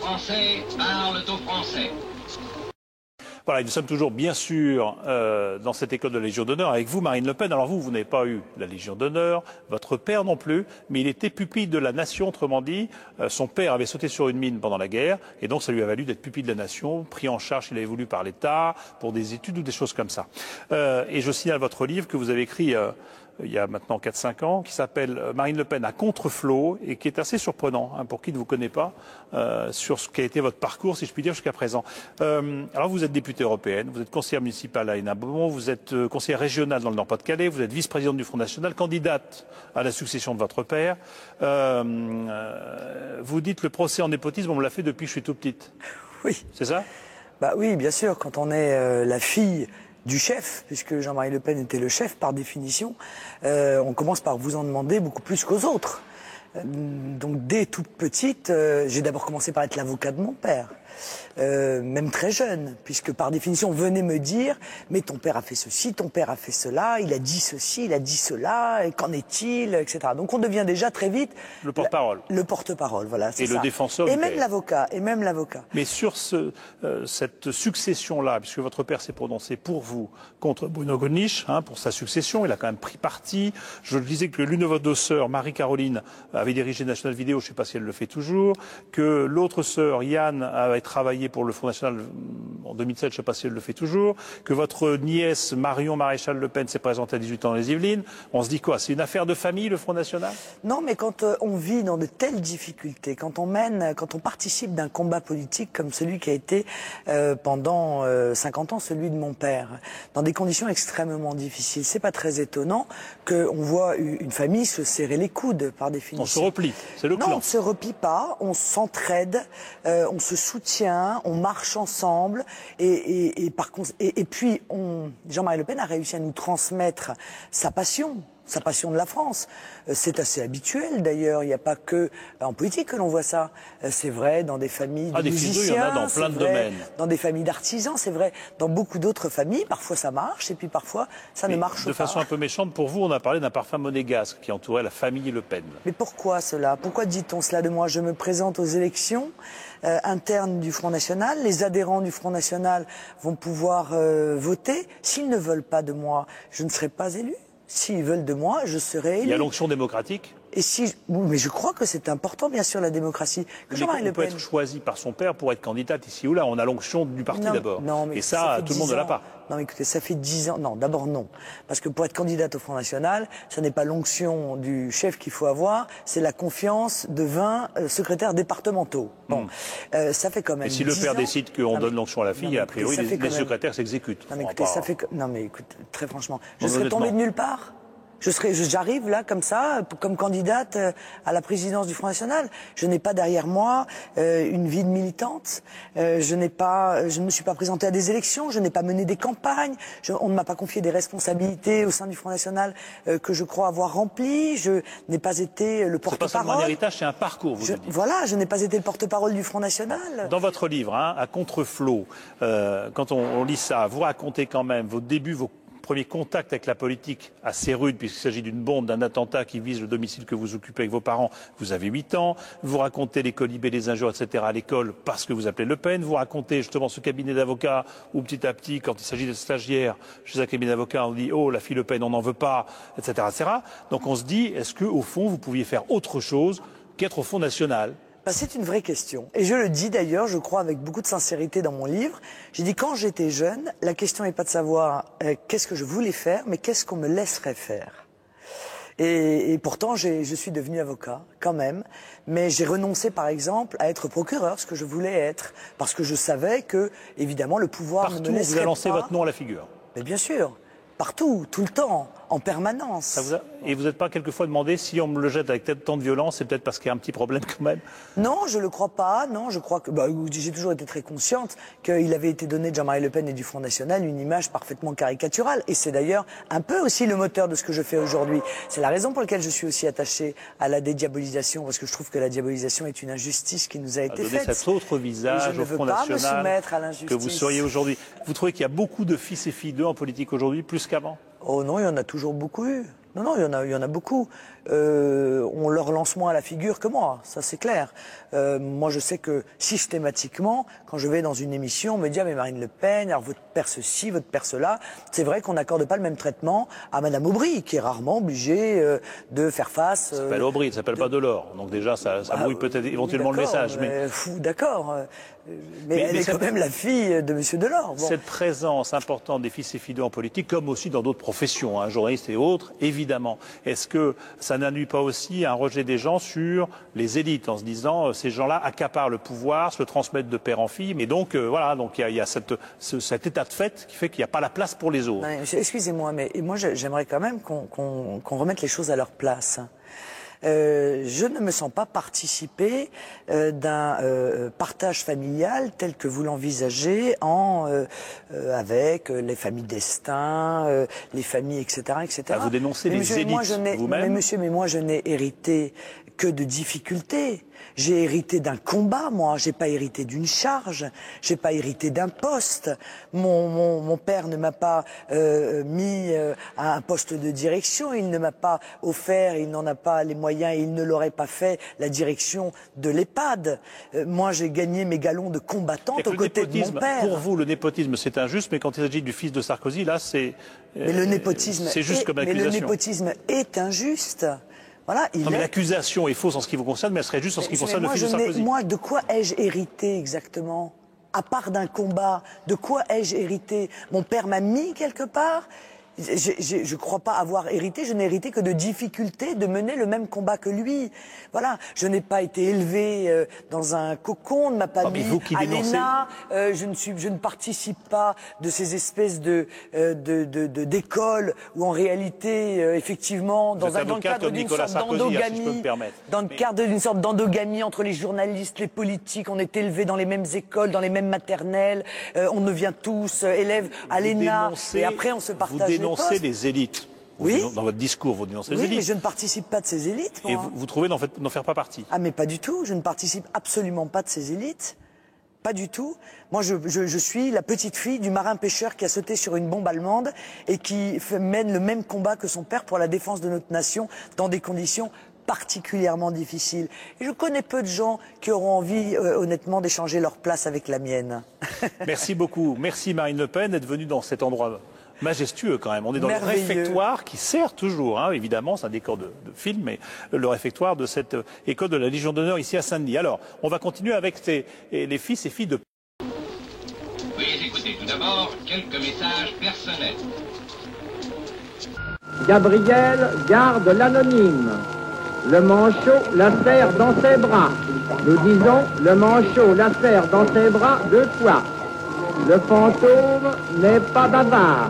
Français parlent aux Français. Voilà, nous sommes toujours bien sûr dans cette école de Légion d'honneur avec vous, Marine Le Pen. Alors vous n'avez pas eu la Légion d'honneur, votre père non plus, mais il était pupille de la nation, autrement dit. Son père avait sauté sur une mine pendant la guerre, et donc ça lui a valu d'être pupille de la nation, pris en charge, il avait voulu par l'État, pour des études ou des choses comme ça. Et je signale votre livre que vous avez écrit il y a maintenant 4-5 ans, qui s'appelle Marine Le Pen à contre-flot, et qui est assez surprenant, hein, pour qui ne vous connaît pas, sur ce qu'a été votre parcours, si je puis dire, jusqu'à présent. Alors vous êtes députée européenne, vous êtes conseillère municipale à Hénin-Beaumont, vous êtes conseillère régionale dans le Nord-Pas-de-Calais, vous êtes vice-présidente du Front National, candidate à la succession de votre père. Vous dites le procès en népotisme, on me l'a fait depuis que je suis tout petite. Oui. C'est ça? Bah oui, bien sûr, quand on est la fille du chef, puisque Jean-Marie Le Pen était le chef par définition, on commence par vous en demander beaucoup plus qu'aux autres. Donc dès toute petite, j'ai d'abord commencé par être l'avocat de mon père. Même très jeune, puisque par définition on venait me dire mais ton père a fait ceci, ton père a fait cela, il a dit ceci, il a dit cela, et qu'en est-il, etc. Donc on devient déjà très vite le porte-parole. Le porte-parole, voilà. Et ça. le défenseur. Et même l'avocat, et même l'avocat. Mais sur cette succession-là, puisque votre père s'est prononcé pour vous contre Bruno Gollnisch, hein, pour sa succession, il a quand même pris parti. Je disais que l'une de vos deux sœurs, Marie-Caroline, avait dirigé National Vidéo, je ne sais pas si elle le fait toujours, que l'autre sœur, Yann, avait travaillé pour le Front National en 2007, je ne sais pas si elle le fait toujours, que votre nièce Marion Maréchal Le Pen s'est présentée à 18 ans dans les Yvelines. On se dit quoi? C'est une affaire de famille, le Front National? Non, mais quand on vit dans de telles difficultés, quand on participe d'un combat politique comme celui qui a été pendant 50 ans celui de mon père, dans des conditions extrêmement difficiles, c'est pas très étonnant qu'on voit une famille se serrer les coudes, par définition. On se replie, c'est le clan. Non, on ne se replie pas, on s'entraide, on se soutient, on marche ensemble, et puis Jean-Marie Le Pen a réussi à nous transmettre sa passion de la France. C'est assez habituel d'ailleurs, il n'y a pas que en politique que l'on voit ça. C'est vrai dans des familles de musiciens, il y en a dans plein de domaines. Dans des familles d'artisans, c'est vrai dans beaucoup d'autres familles, parfois ça marche et puis parfois ça ne marche pas. De façon un peu méchante, pour vous, on a parlé d'un parfum monégasque qui entourait la famille Le Pen. Mais pourquoi cela? Pourquoi dit-on cela de moi? Je me présente aux élections internes du Front National, les adhérents du Front National vont pouvoir voter. S'ils ne veulent pas de moi, je ne serai pas élu. S'ils veulent de moi, je serai élu. Il y a l'onction démocratique. Et oui, mais je crois que c'est important, bien sûr, la démocratie. On peut être choisi par son père pour être candidate ici ou là. On a l'onction du parti d'abord. Et ça tout le monde ne l'a pas. Non, écoutez, ça fait 10 ans. Non, d'abord non. Parce que pour être candidate au Front National, ce n'est pas l'onction du chef qu'il faut avoir, c'est la confiance de 20 secrétaires départementaux. Bon, ça fait quand même 10 ans. Et si le père décide qu'on donne l'onction à la fille, a priori, les secrétaires s'exécutent. Non, mais écoutez, Non, mais écoute, très franchement, je serais tombée de nulle part. J'arrive là comme ça, comme candidate à la présidence du Front National. Je n'ai pas derrière moi une vie de militante. Je ne me suis pas présentée à des élections. Je n'ai pas mené des campagnes. On ne m'a pas confié des responsabilités au sein du Front National que je crois avoir remplies. Je n'ai pas été le porte-parole. C'est pas seulement un héritage, c'est un parcours. Vous dites. Voilà, je n'ai pas été le porte-parole du Front National. Dans votre livre, hein, à contre-flot, quand on lit ça, vous racontez quand même vos débuts, vos premier contact avec la politique assez rude, puisqu'il s'agit d'une bombe, d'un attentat qui vise le domicile que vous occupez avec vos parents. Vous avez 8 ans. Vous racontez les colibés, les injures, etc. à l'école parce que vous appelez Le Pen. Vous racontez justement ce cabinet d'avocats où petit à petit, quand il s'agit de stagiaires chez un cabinet d'avocats, on dit « Oh, la fille Le Pen, on n'en veut pas », etc., etc. Donc on se dit, est-ce qu'au fond, vous pouviez faire autre chose qu'être au Front National ? C'est une vraie question. Et je le dis d'ailleurs, je crois avec beaucoup de sincérité dans mon livre. J'ai dit quand j'étais jeune, la question n'est pas de savoir qu'est-ce que je voulais faire, mais qu'est-ce qu'on me laisserait faire. Et pourtant, je suis devenu avocat, quand même. Mais j'ai renoncé, par exemple, à être procureur, ce que je voulais être. Parce que je savais que, évidemment, le pouvoir ne me laisserait pas... Partout, vous avez lancé votre nom à la figure. Mais bien sûr. Partout, tout le temps, en permanence. Et vous n'êtes pas quelquefois demandé si on me le jette avec tant de violence, c'est peut-être parce qu'il y a un petit problème quand même? Non, je ne le crois pas. Non, je crois que j'ai toujours été très consciente qu'il avait été donné de Jean-Marie Le Pen et du Front National une image parfaitement caricaturale. Et c'est d'ailleurs un peu aussi le moteur de ce que je fais aujourd'hui. C'est la raison pour laquelle je suis aussi attachée à la dédiabolisation, parce que je trouve que la diabolisation est une injustice qui nous a été faite. Cet autre visage au Front National que vous seriez aujourd'hui. Vous trouvez qu'il y a beaucoup de fils et filles d'eux en politique aujourd'hui, plus qu'avant? Oh non, il y en a toujours beaucoup eu. Non, non, il y en a beaucoup. On leur lance moins à la figure que moi, ça c'est clair. Moi je sais que systématiquement, quand je vais dans une émission, on me dit « Ah mais Marine Le Pen, alors votre père ceci, votre père cela ». C'est vrai qu'on n'accorde pas le même traitement à Madame Aubry, qui est rarement obligée de faire face... Ça s'appelle Aubry, ça s'appelle pas Delors. Donc déjà, ça brouille peut-être éventuellement le message. Mais... D'accord. Mais elle est quand même la fille de Monsieur Delors. Bon. Cette présence importante des fils et filles en politique, comme aussi dans d'autres professions, hein, journalistes et autres, évidemment. Est-ce que ça n'induit pas aussi un rejet des gens sur les élites, en se disant ces gens-là accaparent le pouvoir, se le transmettent de père en fille, mais donc voilà, donc il y a cet état de fait qui fait qu'il n'y a pas la place pour les autres. Excusez-moi, mais moi j'aimerais quand même qu'on remette les choses à leur place. Je ne me sens pas participer d'un partage familial tel que vous l'envisagez avec les familles d'Estaing, les familles, etc., etc. Ah, vous dénoncez les élites vous-même. Mais monsieur, mais moi je n'ai hérité que de difficultés. J'ai hérité d'un combat, moi. J'ai pas hérité d'une charge. J'ai pas hérité d'un poste. Mon père ne m'a pas mis à un poste de direction. Il ne m'a pas offert, il n'en a pas les moyens et il ne l'aurait pas fait, la direction de l'EHPAD. Moi, j'ai gagné mes galons de combattante aux côtés de mon père. Pour vous, le népotisme, c'est injuste, mais quand il s'agit du fils de Sarkozy, là, c'est... Mais le népotisme... C'est juste comme accusation. Mais le népotisme est injuste. Voilà, non, mais l'accusation est fausse en ce qui vous concerne, mais elle serait juste en ce qui concerne le fils de Sarkozy. Moi, de quoi ai-je hérité exactement? À part d'un combat, de quoi ai-je hérité? Mon père m'a mis quelque part? Je ne crois pas avoir hérité, je n'ai hérité que de difficultés de mener le même combat que lui. Voilà, je n'ai pas été élevé dans un cocon, on ne m'a pas mis à l'ENA, je ne participe pas de ces espèces d'écoles où en réalité, effectivement, dans le cadre d'une sorte d'endogamie, entre les journalistes, les politiques, on est élevés dans les mêmes écoles, dans les mêmes maternelles, on devient tous élèves à l'ENA, et après on se partage. Vous dénoncez les élites. Oui. Dans votre discours, vous dénoncez les élites. Oui, mais je ne participe pas de ces élites. Moi. Et vous trouvez n'en faire pas partie? Ah, mais pas du tout. Je ne participe absolument pas de ces élites. Pas du tout. Moi, je suis la petite fille du marin-pêcheur qui a sauté sur une bombe allemande et qui mène le même combat que son père pour la défense de notre nation dans des conditions particulièrement difficiles. Et je connais peu de gens qui auront envie, honnêtement, d'échanger leur place avec la mienne. Merci beaucoup. Merci Marine Le Pen d'être venue dans cet endroit majestueux quand même. On est dans merveilleux. Le réfectoire qui sert toujours, hein, évidemment, c'est un décor de film, mais le réfectoire de cette école de la Légion d'honneur ici à Saint-Denis. Alors, on va continuer avec les fils et filles de... Veuillez écouter tout d'abord quelques messages personnels. Gabriel garde l'anonyme. Le manchot la serre dans ses bras. Nous disons, le manchot la serre dans ses bras 2 fois. Le fantôme n'est pas bavard.